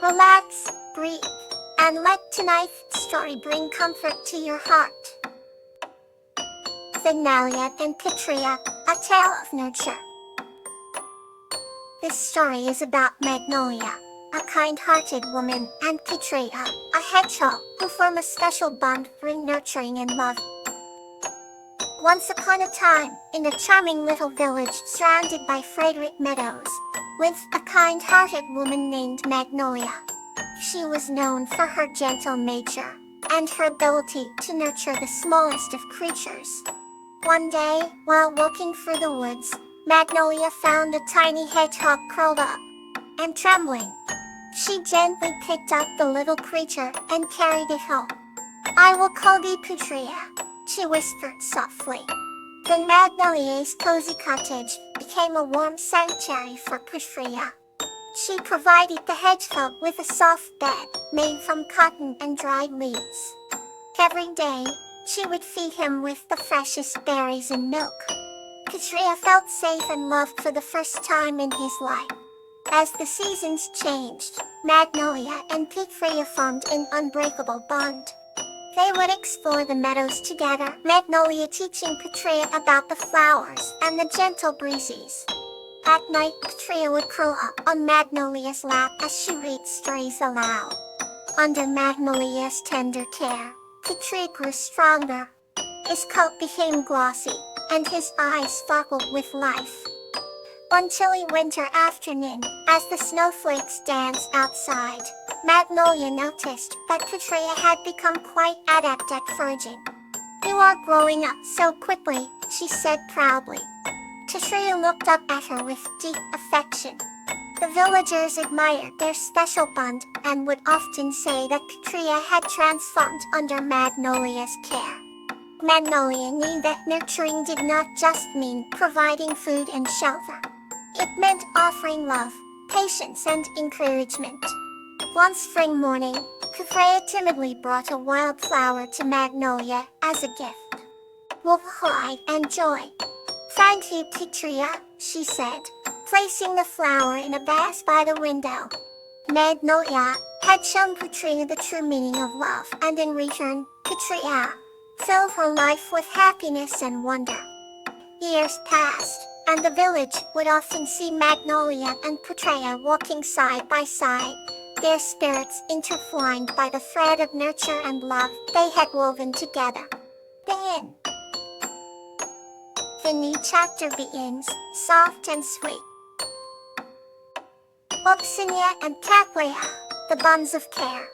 Relax, breathe, and let tonight's story bring comfort to your heart. Magnolia and Katria, a tale of nurture. This story is about Magnolia, a kind-hearted woman, and Katria, a hedgehog, who form a special bond through nurturing and love. Once upon a time, in a charming little village surrounded by fragrant meadows, lived a kind-hearted woman named Magnolia. She was known for her gentle nature and her ability to nurture the smallest of creatures. One day, while walking through the woods, Magnolia found a tiny hedgehog curled up and trembling. She gently picked up the little creature and carried it home. "I will call thee Putria," she whispered softly. Then Magnolia's cozy cottage became a warm sanctuary for Putria. She provided the hedgehog with a soft bed made from cotton and dried leaves. Every day, she would feed him with the freshest berries and milk. Putria felt safe and loved for the first time in his life. As the seasons changed, Magnolia and Putria formed an unbreakable bond. They would explore the meadows together, Magnolia teaching Putria about the flowers and the gentle breezes. At night, Putria would curl up on Magnolia's lap as she read stories aloud. Under Magnolia's tender care, Putria grew stronger. His coat became glossy, and his eyes sparkled with life. One chilly winter afternoon, as the snowflakes danced outside, Magnolia noticed that Putria had become quite adept at foraging. "You are growing up so quickly," she said proudly. Putria looked up at her with deep affection. The villagers admired their special bond and would often say that Putria had transformed under Magnolia's care. Magnolia knew that nurturing did not just mean providing food and shelter. It meant offering love, patience, and encouragement. One spring morning, Putria timidly brought a wild flower to Magnolia as a gift. "With pride and joy." "Thank you, Putria," she said, placing the flower in a vase by the window. Magnolia had shown Putria the true meaning of love, and in return, Putria filled her life with happiness and wonder. Years passed, and the village would often see Magnolia and Putria walking side by side, their spirits intertwined by the thread of nurture and love they had woven together. The new chapter begins, soft and sweet. Gloxinia and Katlia, the bonds of care.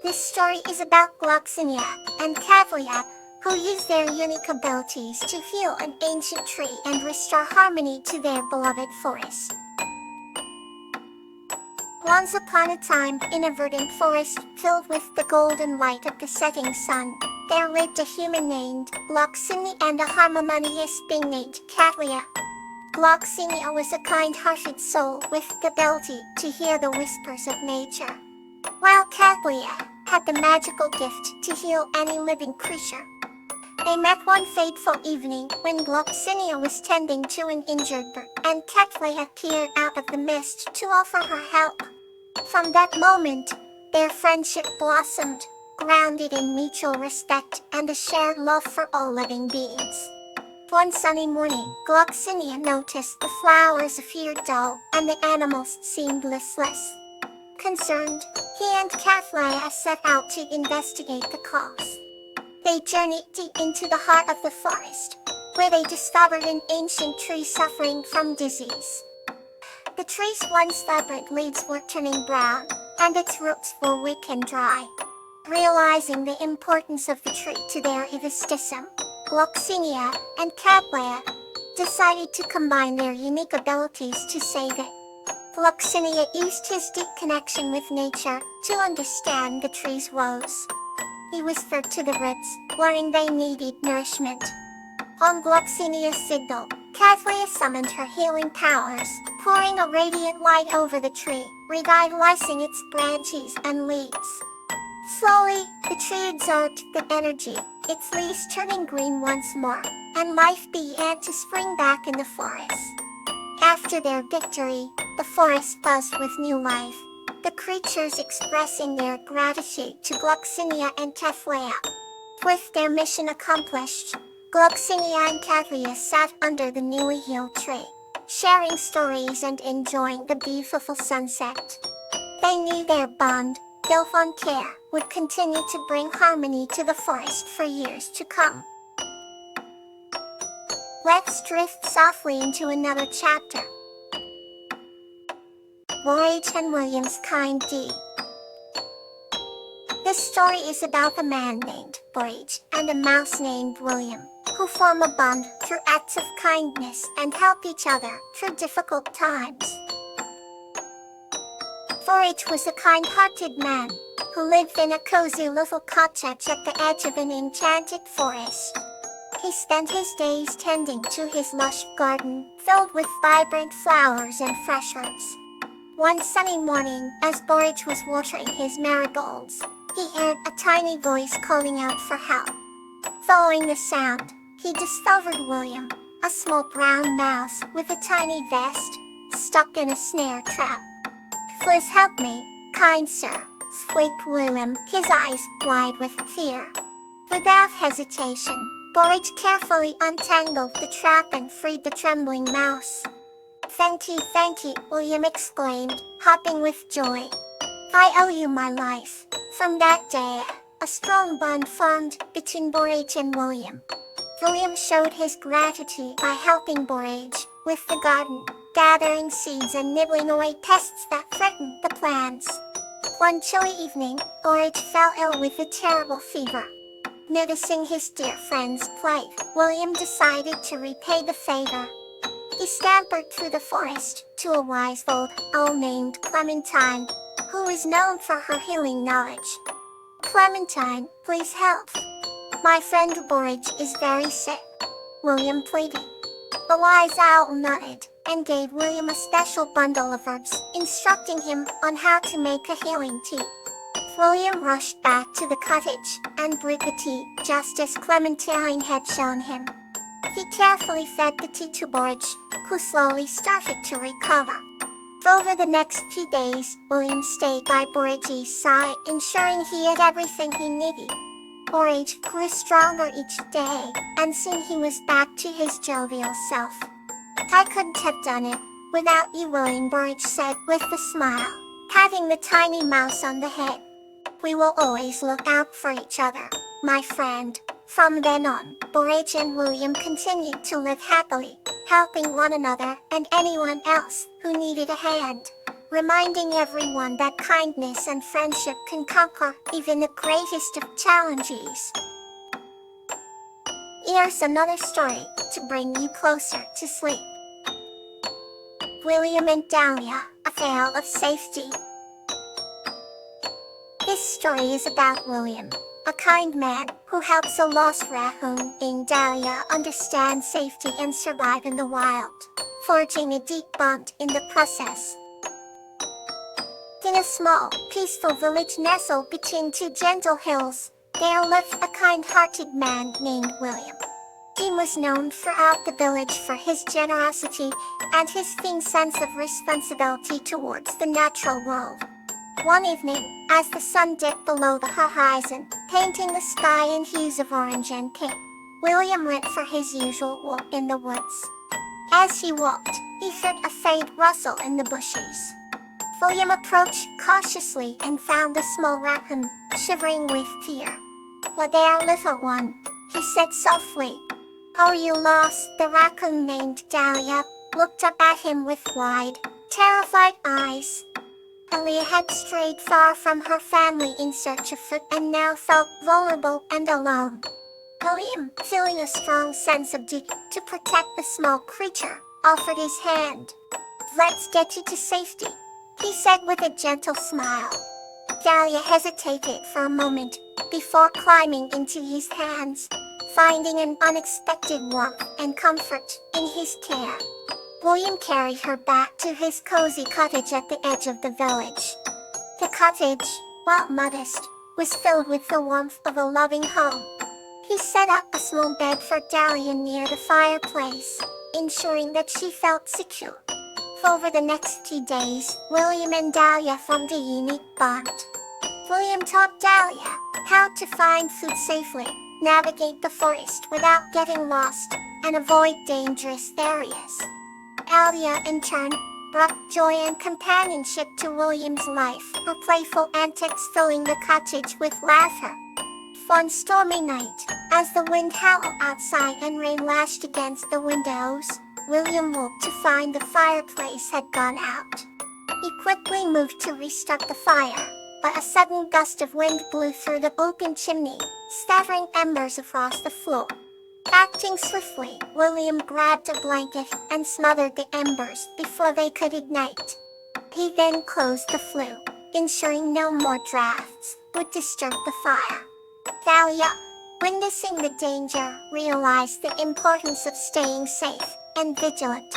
This story is about Gloxinia and Katlia, who use their unique abilities to heal an ancient tree and restore harmony to their beloved forest. Once upon a time, in a verdant forest filled with the golden light of the setting sun, there lived a human named Gloxinia and a harmonious being named Katlia. Gloxinia was a kind-hearted soul with the ability to hear the whispers of nature, while Katlia had the magical gift to heal any living creature. They met one fateful evening when Gloxinia was tending to an injured bird, and Katlia appeared out of the mist to offer her help. From that moment, their friendship blossomed, grounded in mutual respect and a shared love for all living beings. One sunny morning, Gloxinia noticed the flowers appeared dull and the animals seemed listless. Concerned, he and Katlia set out to investigate the cause. They journeyed deep into the heart of the forest, where they discovered an ancient tree suffering from disease. The tree's once vibrant leaves were turning brown, and its roots were weak and dry. Realizing the importance of the tree to their ecosystem, Gloxinia and Katlia decided to combine their unique abilities to save it. Gloxinia used his deep connection with nature to understand the tree's woes. He whispered to the roots, warning they needed nourishment. On Gloxinia's signal, Katlia summoned her healing powers, pouring a radiant light over the tree, revitalizing its branches and leaves. Slowly, the tree absorbed the energy, its leaves turning green once more, and life began to spring back in the forest. After their victory, the forest buzzed with new life, the creatures expressing their gratitude to Gloxinia and Teflea. With their mission accomplished, Gloxinia and Kathlia sat under the newly healed tree, sharing stories and enjoying the beautiful sunset. They knew their bond, built on care, would continue to bring harmony to the forest for years to come. Let's drift softly into another chapter. Borage and William's Kind Deed. This story is about a man named Borage and a mouse named William, who form a bond through acts of kindness and help each other through difficult times. Borage was a kind-hearted man who lived in a cozy little cottage at the edge of an enchanted forest. He spent his days tending to his lush garden, filled with vibrant flowers and fresh herbs. One sunny morning, as Borage was watering his marigolds, he heard a tiny voice calling out for help. Following the sound, he discovered William, a small brown mouse with a tiny vest, stuck in a snare trap. "Please help me, kind sir," squeaked William, his eyes wide with fear. Without hesitation, Borage carefully untangled the trap and freed the trembling mouse. Thank you, William exclaimed, hopping with joy. "I owe you my life." From that day, a strong bond formed between Borage and William. William showed his gratitude by helping Borage with the garden, gathering seeds and nibbling away pests that threatened the plants. One chilly evening, Borage fell ill with a terrible fever. Noticing his dear friend's plight, William decided to repay the favor. He scampered through the forest to a wise old owl named Clementine, who is known for her healing knowledge. "Clementine, please help. My friend Borage is very sick," William pleaded. The wise owl nodded and gave William a special bundle of herbs, instructing him on how to make a healing tea. William rushed back to the cottage and brewed the tea just as Clementine had shown him. He carefully fed the tea to Borage, who slowly started to recover. Over the next few days, William stayed by Borage's side, ensuring he had everything he needed. Borage grew stronger each day, and soon he was back to his jovial self. "I couldn't have done it without you, William," Borage said with a smile, patting the tiny mouse on the head. "We will always look out for each other, my friend." From then on, Borage and William continued to live happily, helping one another and anyone else who needed a hand, reminding everyone that kindness and friendship can conquer even the greatest of challenges. Here's another story to bring you closer to sleep. William and Dahlia, A Tale of Safety. This story is about William, a kind man who helps a lost raccoon named Dahlia understand safety and survive in the wild, forging a deep bond in the process. In a small, peaceful village nestled between two gentle hills, there lived a kind-hearted man named William. He was known throughout the village for his generosity and his keen sense of responsibility towards the natural world. One evening, as the sun dipped below the horizon, painting the sky in hues of orange and pink, William went for his usual walk in the woods. As he walked, he heard a faint rustle in the bushes. William approached cautiously and found a small raccoon, shivering with fear. "What there, little one?" he said softly. "Are you lost?" The raccoon named Dahlia looked up at him with wide, terrified eyes. Dahlia had strayed far from her family in search of food and now felt vulnerable and alone. William, feeling a strong sense of duty to protect the small creature, offered his hand. "Let's get you to safety," he said with a gentle smile. Dahlia hesitated for a moment before climbing into his hands, finding an unexpected warmth and comfort in his care. William carried her back to his cozy cottage at the edge of the village. The cottage, while modest, was filled with the warmth of a loving home. He set up a small bed for Dahlia near the fireplace, ensuring that she felt secure. Over the next 2 days, William and Dahlia formed a unique bond. William taught Dahlia how to find food safely, navigate the forest without getting lost, and avoid dangerous areas. Dahlia, in turn, brought joy and companionship to William's life, her playful antics filling the cottage with laughter. One stormy night, as the wind howled outside and rain lashed against the windows, William woke to find the fireplace had gone out. He quickly moved to restart the fire, but a sudden gust of wind blew through the open chimney, scattering embers across the floor. Acting swiftly, William grabbed a blanket and smothered the embers before they could ignite. He then closed the flue, ensuring no more drafts would disturb the fire. Dahlia, witnessing the danger, realized the importance of staying safe and vigilant.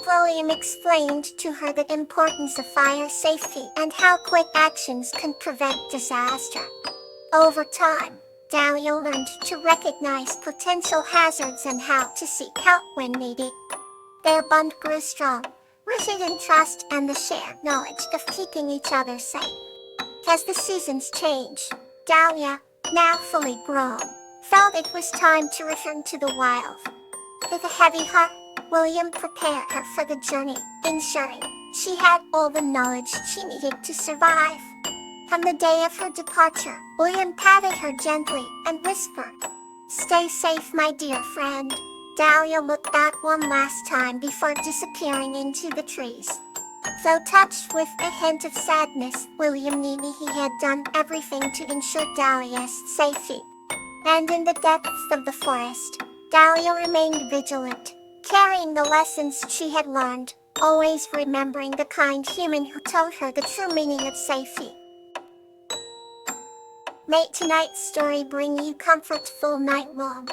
William explained to her the importance of fire safety and how quick actions can prevent disaster. Over time, Dahlia learned to recognize potential hazards and how to seek help when needed. Their bond grew strong, rooted in trust and the shared knowledge of keeping each other safe. As the seasons changed, Dahlia, now fully grown, felt it was time to return to the wild. With a heavy heart, William prepared her for the journey, ensuring she had all the knowledge she needed to survive. On the day of her departure, William patted her gently and whispered, "Stay safe, my dear friend." Dahlia looked back one last time before disappearing into the trees. Though touched with a hint of sadness, William knew he had done everything to ensure Dahlia's safety. And in the depths of the forest, Dahlia remained vigilant, carrying the lessons she had learned, always remembering the kind human who told her the true meaning of safety. May tonight's story bring you comfortful night long.